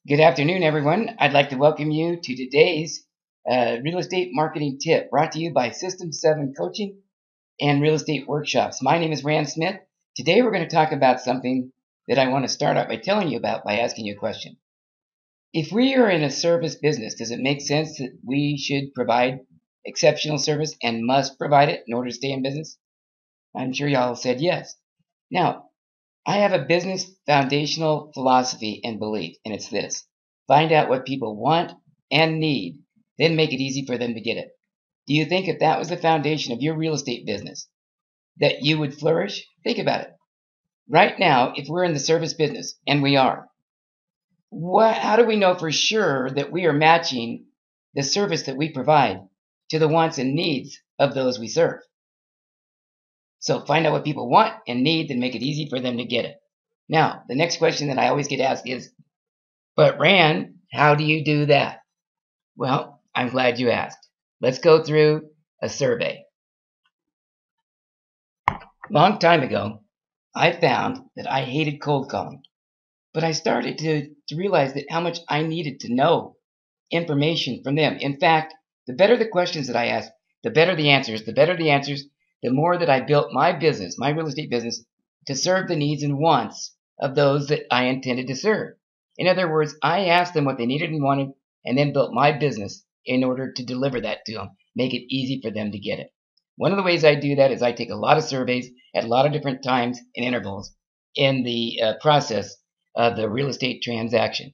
Good afternoon, everyone. I'd like to welcome you to today's real estate marketing tip brought to you by System 7 Coaching and Real Estate Workshops. My name is Rand Smith. Today we're going to talk about something that I want to start out by telling you about by asking you a question. If we are in a service business, does it make sense that we should provide exceptional service and must provide it in order to stay in business? I'm sure y'all said yes. Now, I have a business foundational philosophy and belief, and it's this: find out what people want and need, then make it easy for them to get it. Do you think if that was the foundation of your real estate business, that you would flourish? Think about it. Right now, if we're in the service business, and we are, how do we know for sure that we are matching the service that we provide to the wants and needs of those we serve? So find out what people want and need, then make it easy for them to get it. Now, the next question that I always get asked is, but Rand, how do you do that? Well, I'm glad you asked. Let's go through a survey. Long time ago, I found that I hated cold calling, but I started to realize that how much I needed to know information from them. In fact, the better the questions that I asked, the better the answers. The better the answers, the more that I built my business, my real estate business, to serve the needs and wants of those that I intended to serve. In other words, I asked them what they needed and wanted, and then built my business in order to deliver that to them, make it easy for them to get it. One of the ways I do that is I take a lot of surveys at a lot of different times and intervals in the process of the real estate transaction.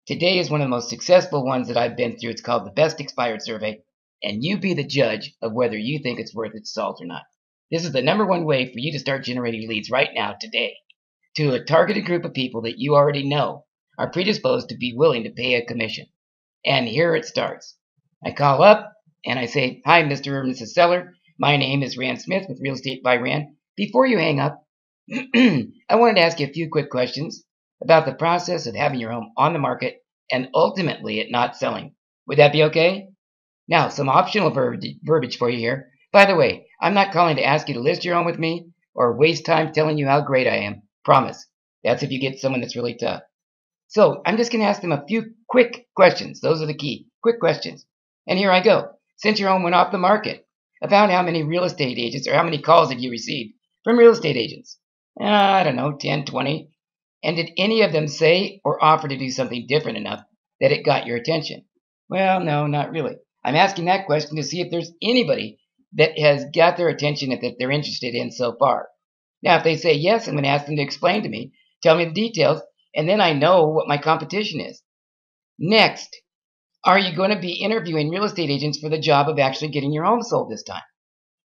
Today is one of the most successful ones that I've been through. It's called the Best Expired Survey, and you be the judge of whether you think it's worth its salt or not. This is the #1 way for you to start generating leads right now, today, to a targeted group of people that you already know are predisposed to be willing to pay a commission. And here it starts. I call up and I say, "Hi, Mr. or Mrs. Seller. My name is Rand Smith with Real Estate by Rand. Before you hang up, I wanted to ask you a few quick questions about the process of having your home on the market and ultimately it not selling. Would that be okay?" Now, some optional verbiage for you here. By the way, I'm not calling to ask you to list your home with me or waste time telling you how great I am. Promise. That's if you get someone that's really tough. So I'm just going to ask them a few quick questions. Those are the key. Quick questions. And here I go. Since your home went off the market, about how many real estate agents or how many calls have you received from real estate agents? I don't know, 10, 20. And did any of them say or offer to do something different enough that it got your attention? Well, no, not really. I'm asking that question to see if there's anybody that has got their attention and that they're interested in so far. Now, if they say yes, I'm going to ask them to explain to me, tell me the details, and then I know what my competition is. Next, are you going to be interviewing real estate agents for the job of actually getting your home sold this time?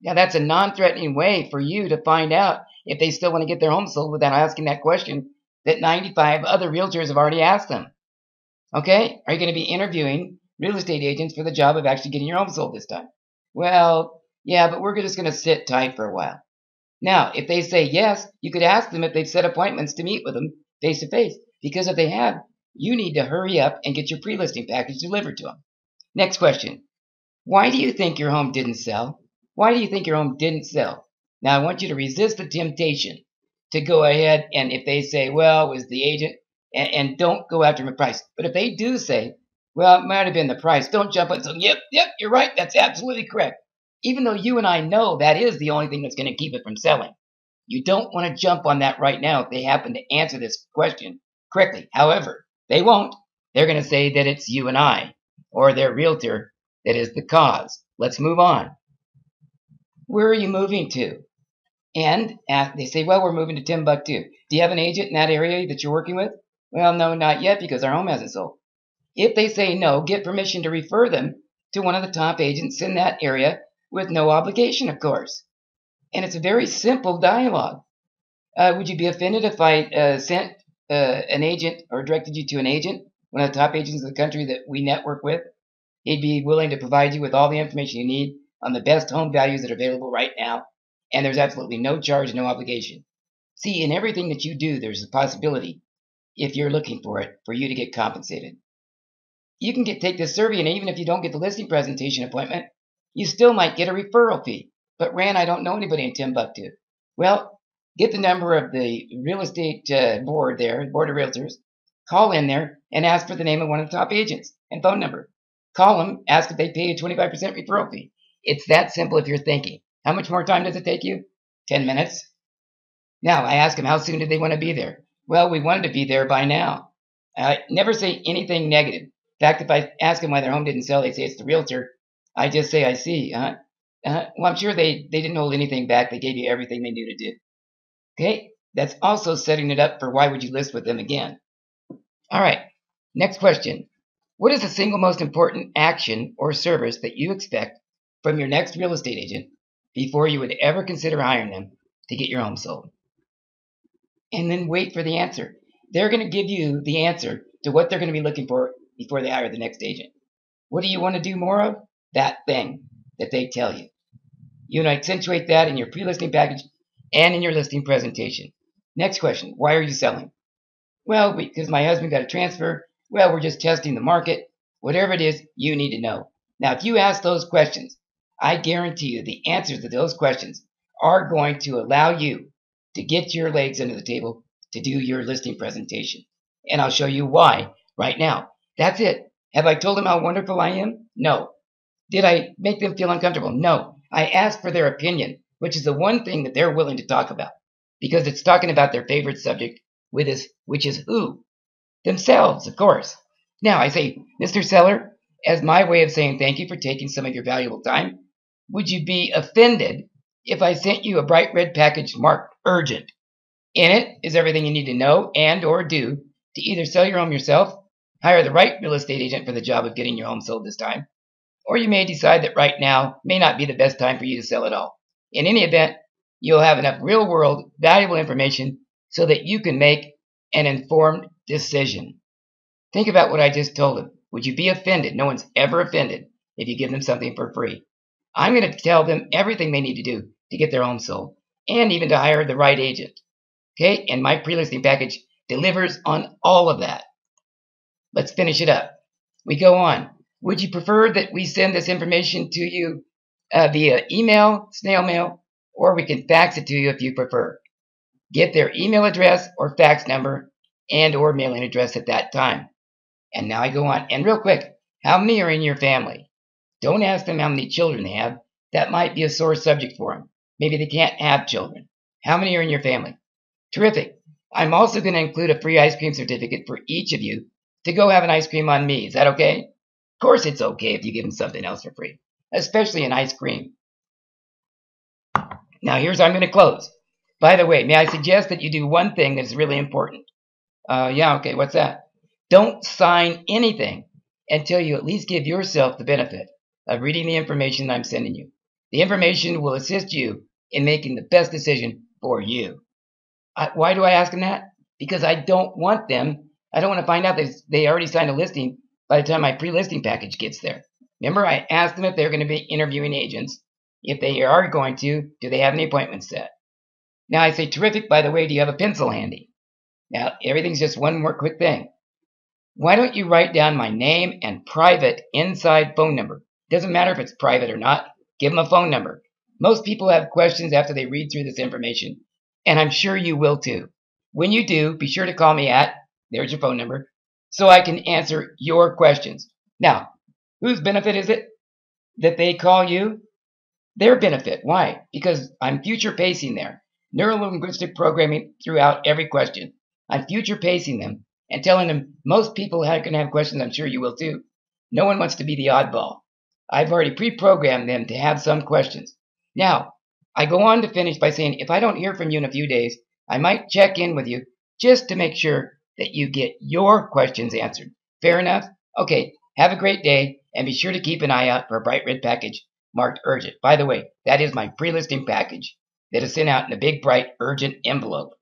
Now, that's a non-threatening way for you to find out if they still want to get their home sold without asking that question that 95 other realtors have already asked them. Okay? Are you going to be interviewing real estate agents for the job of actually getting your home sold this time? Well, yeah, but we're just going to sit tight for a while. Now, if they say yes, you could ask them if they've set appointments to meet with them face to face. Because if they have, you need to hurry up and get your pre-listing package delivered to them. Next question. Why do you think your home didn't sell? Why do you think your home didn't sell? Now, I want you to resist the temptation to go ahead and if they say, well, it was the agent, and don't go after them at price. But if they do say, well, it might have been the price, don't jump on and say, yep, you're right, that's absolutely correct. Even though you and I know that is the only thing that's going to keep it from selling. You don't want to jump on that right now if they happen to answer this question correctly. However, they won't. They're going to say that it's you and I, or their realtor, that is the cause. Let's move on. Where are you moving to? And they say, well, we're moving to Timbuktu. Do you have an agent in that area that you're working with? Well, no, not yet because our home hasn't sold. If they say no, get permission to refer them to one of the top agents in that area with no obligation, of course. And it's a very simple dialogue. Would you be offended if I sent an agent or directed you to an agent, one of the top agents in the country that we network with? He'd be willing to provide you with all the information you need on the best home values that are available right now. And there's absolutely no charge, no obligation. See, in everything that you do, there's a possibility, if you're looking for it, for you to get compensated. You can take this survey, and even if you don't get the listing presentation appointment, you still might get a referral fee. But Rand, I don't know anybody in Timbuktu. Well, get the number of the real estate board there, board of realtors. Call in there and ask for the name of one of the top agents and phone number. Call them, ask if they pay a 25% referral fee. It's that simple if you're thinking. How much more time does it take you? 10 minutes. Now, I ask them how soon do they want to be there? Well, we wanted to be there by now. I never say anything negative. In fact, if I ask them why their home didn't sell, they say it's the realtor. I just say, I see. Well, I'm sure they didn't hold anything back. They gave you everything they knew to do. Okay, that's also setting it up for why would you list with them again. All right, next question. What is the single most important action or service that you expect from your next real estate agent before you would ever consider hiring them to get your home sold? And then wait for the answer. They're going to give you the answer to what they're going to be looking for before they hire the next agent. What do you want to do more of? That thing that they tell you. You want to accentuate that in your pre-listing package and in your listing presentation. Next question. Why are you selling? Well, because my husband got a transfer. Well, we're just testing the market. Whatever it is, you need to know. Now, if you ask those questions, I guarantee you the answers to those questions are going to allow you to get your legs under the table to do your listing presentation. And I'll show you why right now. That's it. Have I told them how wonderful I am? No. Did I make them feel uncomfortable? No. I asked for their opinion, which is the one thing that they're willing to talk about, because it's talking about their favorite subject, which is who? Themselves, of course. Now, I say, Mr. Seller, as my way of saying thank you for taking some of your valuable time, would you be offended if I sent you a bright red package marked urgent? In it is everything you need to know and or do to either sell your home yourself, hire the right real estate agent for the job of getting your home sold this time, or you may decide that right now may not be the best time for you to sell at all. In any event, you'll have enough real-world, valuable information so that you can make an informed decision. Think about what I just told them. Would you be offended? No one's ever offended if you give them something for free. I'm going to tell them everything they need to do to get their home sold and even to hire the right agent. Okay, and my pre-listing package delivers on all of that. Let's finish it up. We go on. Would you prefer that we send this information to you via email, snail mail, or we can fax it to you if you prefer? Get their email address or fax number and or mailing address at that time. And now I go on. And real quick, how many are in your family? Don't ask them how many children they have. That might be a sore subject for them. Maybe they can't have children. How many are in your family? Terrific. I'm also going to include a free ice cream certificate for each of you to go have an ice cream on me. Is that okay? Of course it's okay if you give them something else for free, especially an ice cream. Now here's how I'm going to close. By the way, may I suggest that you do one thing that is really important? Yeah, okay, what's that? Don't sign anything until you at least give yourself the benefit of reading the information I'm sending you. The information will assist you in making the best decision for you. Why do I ask them that? Because I don't want to find out that they already signed a listing by the time my pre-listing package gets there. Remember, I asked them if they're going to be interviewing agents. If they are going to, do they have any appointments set? Now I say, terrific, by the way, do you have a pencil handy? Now, everything's just one more quick thing. Why don't you write down my name and private inside phone number? Doesn't matter if it's private or not. Give them a phone number. Most people have questions after they read through this information, and I'm sure you will too. When you do, be sure to call me at, there's your phone number, so I can answer your questions. Now, whose benefit is it that they call you? Their benefit. Why? Because I'm future pacing there. Neuro-linguistic programming throughout every question. I'm future pacing them and telling them most people are going to have questions. I'm sure you will too. No one wants to be the oddball. I've already pre-programmed them to have some questions. Now, I go on to finish by saying if I don't hear from you in a few days, I might check in with you just to make sure that you get your questions answered. Fair enough? Okay, have a great day and be sure to keep an eye out for a bright red package marked urgent. By the way, that is my pre-listing package that is sent out in a big bright urgent envelope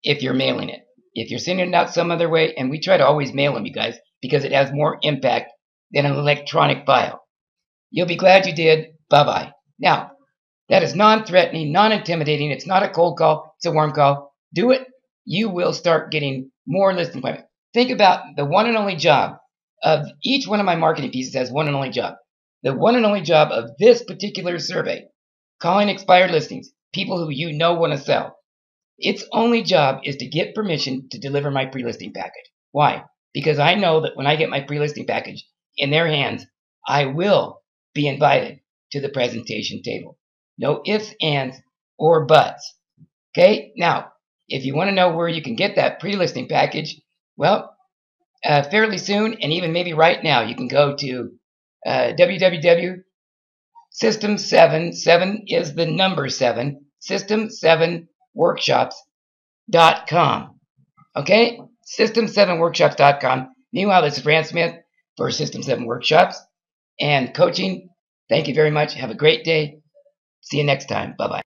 if you're mailing it. If you're sending it out some other way, and we try to always mail them, you guys, because it has more impact than an electronic file. You'll be glad you did. Bye-bye. Now, that is non-threatening, non-intimidating. It's not a cold call. It's a warm call. Do it. You will start getting more listing appointments. Think about the one and only job of each one of my marketing pieces has one and only job. The one and only job of this particular survey, calling expired listings, people who you know want to sell. Its only job is to get permission to deliver my pre-listing package. Why? Because I know that when I get my pre-listing package in their hands, I will be invited to the presentation table. No ifs, ands, or buts. Okay? Now, if you want to know where you can get that pre-listing package, well, fairly soon, and even maybe right now, you can go to www.system7, 7 is the number 7, system7workshops.com. Okay? System7workshops.com. Meanwhile, this is Fran Smith for System 7 Workshops and Coaching. Thank you very much. Have a great day. See you next time. Bye-bye.